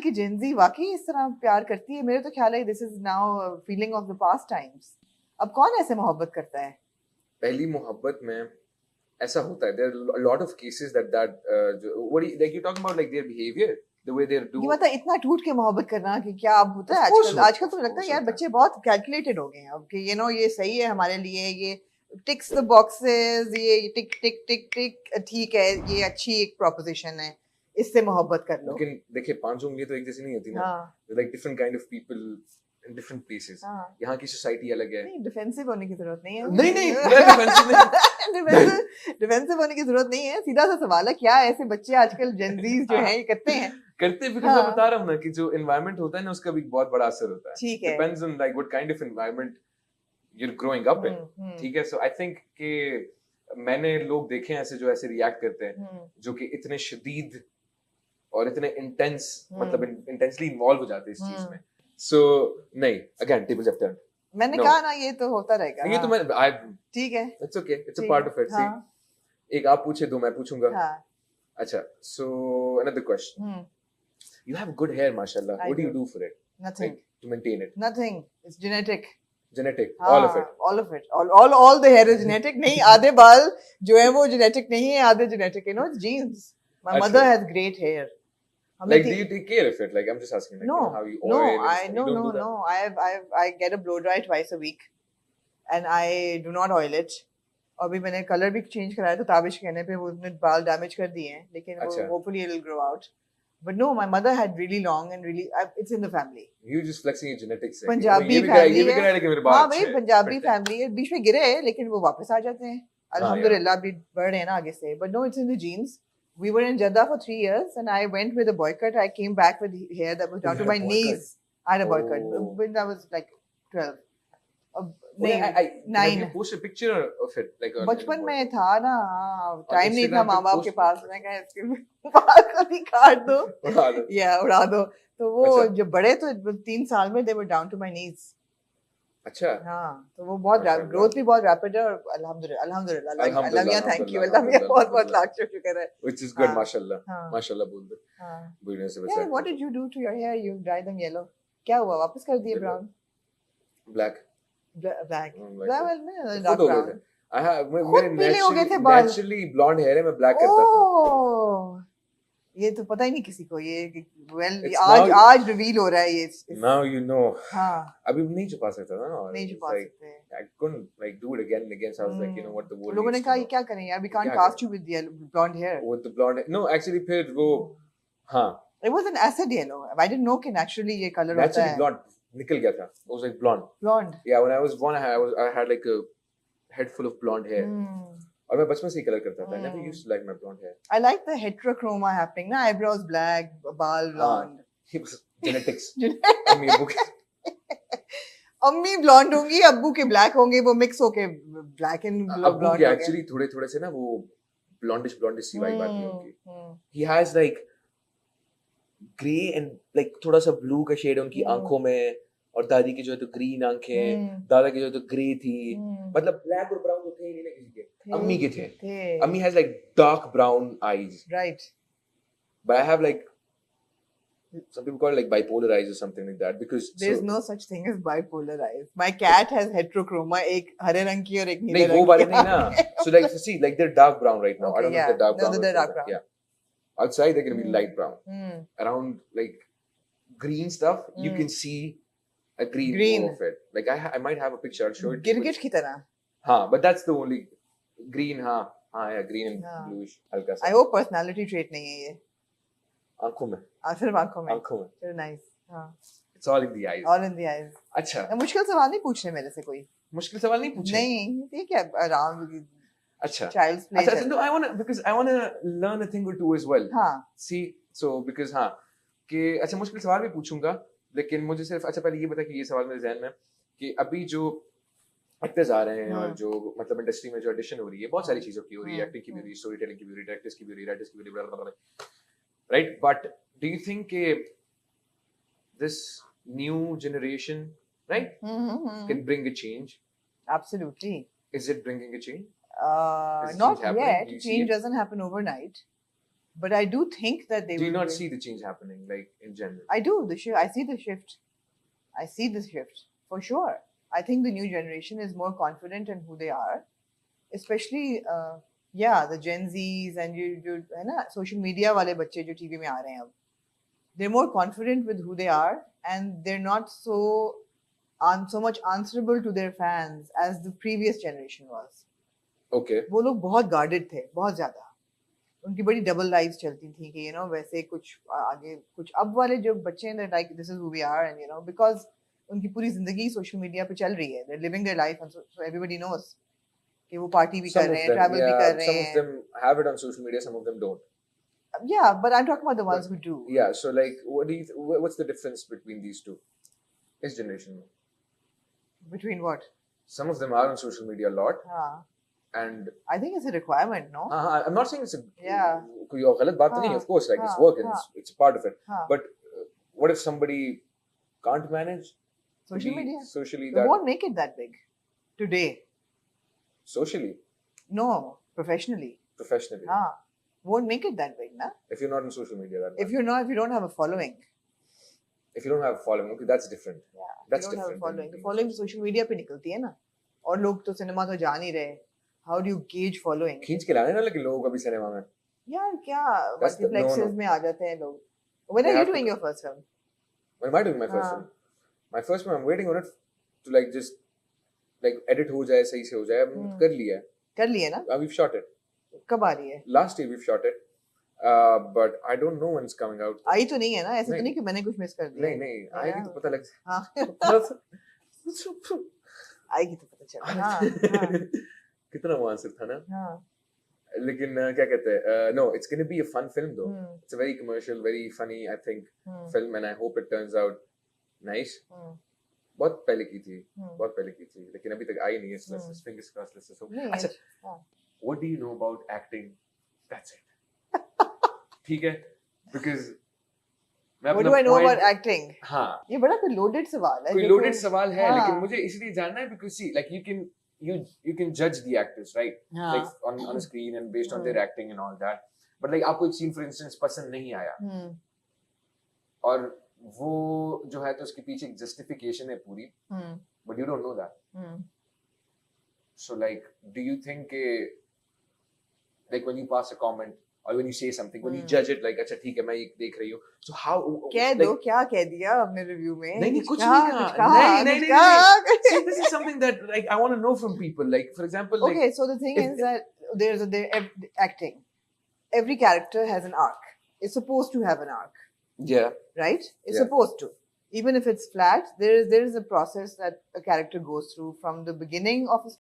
की जेनजी वाकई इस तरह प्यार करती है? मेरे तो ख्याल है this is now feeling of the past times. अब कौन ऐसे मोहब्बत करता है? पहली मोहब्बत में ऐसा होता है. There are a lot of cases that what do you, like you're talking about like their behavior, the way they do. ये मतलब इतना टूट के मोहब्बत करना कि क्या अब होता है Of course आजकल? होता- आजकल तो of लगता है course यार होता है. बच्चे बहुत कैलकुलेटेड हो गए हैं अब कि ये सही है हमारे लिए, ये टिक्स द बॉक्सेस, ये टिक टिक टिक टिक, ठीक है, ये अच्छी एक प्रोपोजिशन है, इससे मोहब्बत कर लो. लेकिन देखिए 5 उंगलियां तो एक जैसी नहीं होती ना. हाँ. Like different kind of people in different places. हाँ. यहाँ की सोसाइटी अलग है. नहीं, डिफेंसिव होने की जरूरत नहीं है. नहीं मैं डिफेंसिव नहीं. डिफेंसिव होने की जरूरत नहीं है. सीधा सा सवाल है, क्या ऐसे बच्चे आजकल जेनजीज जो हैं ये करते हैं? करते बिकॉज मैं बता रहा हूँ ना कि जो एनवायरनमेंट होता है ना उसका भी बहुत बड़ा असर होता है. ठीक है. Depends on like what kind of environment you're growing up in. ठीक है. So I think कि मैंने लोग देखे हैं ऐसे जो ऐसे रिएक्ट करते हैं जो कि इतने शदीद और इतने इंटेंस मतलब इंटेंसली इन्वॉल्व हो जाते हैं इस चीज में. So नहीं, again tables have turned. मैंने कहा ना ये तो होता रहेगा. ये तो मैं ठीक है. It's okay. It's a part of it. See, एक आप पूछे दो मैं पूछूंगा. अच्छा. So another question. You have good hair, mashallah. What do you do for it? Nothing. Like, to maintain it? Nothing. It's genetic. Genetic. All of it. All of it. All the hair is genetic. नहीं, आधे बाल जो है वो genetic नहीं है, आधे genetic है. No, it's genes. My mother has great hair. Like, do you take care of it? Like, I'm just asking. Like, No, you know, how you oil no. I get a blow dry twice a week, and I do not oil it. अभी मैंने colour भी change कराया तो ताबिश कहने पे वो उसने बाल डैमेज कर दिए हैं, लेकिन वो hopefully it will grow out. But no, my mother had really long and really it's in the family. You just flexing your genetics. Punjabi family है. हाँ भाई पंजाबी family है. बीच में गिरे लेकिन वो वापस आ जाते हैं. अल्हम्दुलिल्लाह भी बढ़ रहे हैं ना आगे से. But no, it's in the genes. We were in Jeddah for 3 years and I went with a boycott. I came back with hair that was down to my knees. I had a boycott when I was like 12. Have you posted a picture of it? Like बचपन में था ना, time नहीं था माँ बाप के पास. मैं कहा इसके बाल को भी काट दो या उड़ा दो. तो वो जब बड़े तो 3 साल में they were down to my knees. अच्छा. हाँ, तो वो बहुत ग्रोथ भी बहुत रैपिड है और अल्हम्दुलिल्लाह अल्लाह थैंक यू अल्लाह बहुत लाख शुक्र है. Which is good, माशाल्लाह बोल दो. बुढ़ने से बचा. What did you do to your hair? You dyed them yellow. क्या हुआ? वापस कर दिए brown? Black. Dark brown. I have मेरे naturally blonde hair है, मैं black करता था. ये तो पता ही नहीं किसी को. ये आज रिवील हो रहा है ये. Now you know. हाँ. अभी नहीं छुपा सकता था ना. नहीं छुपा सकते. I couldn't like do it again and again. So I was like, you know what the world. लोगों ने कहा ये क्या करें यार? We can't cast you with the blonde hair. With the blonde. No, actually फिर वो हाँ. It was an acid yellow. I didn't know कि naturally ये color होता है. Naturally blonde. निकल गया था. It was like blonde. Blonde. Yeah, when I was born, I had like a head full of blonde hair. और मैं बचपन से ही कलर करता था. I never used to like my blonde hair. I like the heterochroma happening. ना eyebrows black, बाल blonde. It was genetics. अम्मी blonde होंगी, अब्बू के black होंगे, वो mix होके black and blonde. अब्बू के actually थोड़े से ना वो blondish सी vibe आती है उनकी. He has like grey and like थोड़ा सा blue का shade उनकी आंखों में. और दादी की जो है तो ग्रीन आंखें, दादा की जो है तो ग्रे थी. मतलब ब्लैक और ब्राउन तो थे ही नहीं किसी के. अम्मी के थे. अम्मी has like dark brown eyes. Right. But I have like some people call it like bipolar eyes or something like that because there's no such thing as bipolar eyes. My cat has heterochroma, एक हरे रंग की और एक नीले रंग की. नहीं वो वाले नहीं ना. So like see like they're dark brown right now. I don't know if they're dark brown. No, they're dark brown. Yeah. Outside they're going to be light brown. Around like green stuff you can see a green of it. Like I might have a picture. I'll show it. गिरगिट की तरह. हाँ, but that's the only green. हाँ, yeah, green and bluish हल्का सा. I hope personality trait नहीं है ये. आँखों में. सिर्फ आँखों में. आँखों में. Very nice. हाँ. It's all in the eyes. All in the eyes. अच्छा. मुश्किल सवाल नहीं पूछने मेरे से कोई. मुश्किल सवाल नहीं पूछे. नहीं, ये क्या आराम. अच्छा. Child's play. अच्छा, no, I wanna learn a thing or two as well. हाँ. See, so because हाँ कि अच्छा मुश्किल सवाल भी पूछूंगा. लेकिन मुझे सिर्फ अच्छा पहले ये बता कि ये सवाल मेरे ज़हन में कि अभी जो एक्टर्स आ रहे हैं और जो मतलब इंडस्ट्री में जो ऑडिशन हो रही है बहुत सारी चीज़ों की हो रही है. एक्टिंग की भी हो रही है, स्टोरी टेलिंग की भी हो रही है, डायरेक्टर्स की भी हो रही है, राइटर्स की भी हो रही है, right. But do you think कि this new generation right can bring a change? Absolutely. Is it bringing a change? Not yet. Change doesn't happen overnight. But I do think that they Do you will not be- see the change happening, like in general? I do. I see the shift. I see the shift for sure. I think the new generation is more confident in who they are, especially the Gen Zs and जो है ना social media वाले बच्चे जो TV में आ रहे हैं अब. They're more confident with who they are, and they're not so much answerable to their fans as the previous generation was. Okay. वो लोग बहुत guarded थे, बहुत ज़्यादा. उनकी बड़ी डबल लाइफ चलती थी कि वैसे कुछ आगे कुछ अब वाले जो बच्चे हैं like this is who we are and because उनकी पूरी जिंदगी सोशल मीडिया पे चल रही है, they are living their life and so everybody knows कि वो पार्टी भी कर रहे हैं, ट्रैवल भी कर रहे Some of हैं. them have it on social media, some of them don't. Yeah, but I'm talking about the ones who do. Yeah, so like, what's the difference between these two? This generation. Between what? Some of them are on social media a lot, हाँ, and I think it's a requirement, no? I'm not saying it's a Yeah. कोई और गलत बात नहीं है, of course, like it's हाँ, work and हाँ. it's a part of it. हाँ. But what if somebody can't manage to Social be media. socially They that won't make it that big today. socially, No, professionally. professionally? हाँ, won't make it that big, na? If you're not on social media, that If you don't have a following. if you don't have a following, okay, that's different. Yeah, That's you don't have a different following. than The being following social media पे निकलती है ना, और लोग तो cinema तो जा नहीं रहे. How do you gauge following? खींच के लाने ना लेकिन लोगों को भी सिनेमा में. यार क्या That's the- मल्टीप्लेक्सेस no. में आ जाते हैं लोग. When They are you have to doing go. your first film? When am I doing my first हाँ. film? My first film, I'm waiting on it to like just like edit हो जाए, सही से हो जाए. कर लिया है. कर लिए ना? We've shot it. कब आ रही है? Last year we've shot it. But I don't know when it's coming out. आई तो नहीं है ना? ऐसे तो नहीं. नहीं कि मैंने कुछ मिस कर दिया. नहीं नहीं आएगी तो पता लग हाँ. आएगी तो पता चला. हाँ. कितना वो आंसर था ना. हाँ. लेकिन क्या कहते हैं, no, it's going to be a fun film though. Hmm. It's a very commercial, very funny, I think, Hmm. film, and I hope it turns out nice. Hmm. बहुत पहले की थी, Hmm. बहुत पहले की थी, लेकिन अभी तक आई नहीं है. So let's just fingers crossed, let's just hope. नहीं, अच्छा, हाँ. what do you know about acting? That's it. ठीक है, because मैं What अपना do I know point- about acting? हाँ, ये बड़ा कोई loaded सवाल है. कोई जो loaded कोई- सवाल है, हाँ. लेकिन मुझे इसलिए जानना है because see, like you can judge the actors, right? हाँ. Like on a screen and based on Hmm. their acting and all that. But like आपको एक scene for instance पसंद नहीं आया, Hmm. और वो जो है तो उसके पीछे एक justification है पूरी, Hmm. but you don't know that. Hmm. So like, do you think like when you pass a comment or when you say something, when you Hmm. judge it like अच्छा ठीक है मैं ये देख रही हूँ, so how कह like, दो क्या कह दिया अपने रिव्यू में? नहीं नहीं कुछ कहा, नहीं कुछ कहा, कहा, नहीं कुछ नहीं नहीं कहा. see this is something that like I want to know from people, like for example like Okay, so the thing if- is that acting. Every character has an arc. It's supposed to have an arc, yeah right? It's Yeah. supposed to. Even if it's flat, there is a process that a character goes through from the beginning of a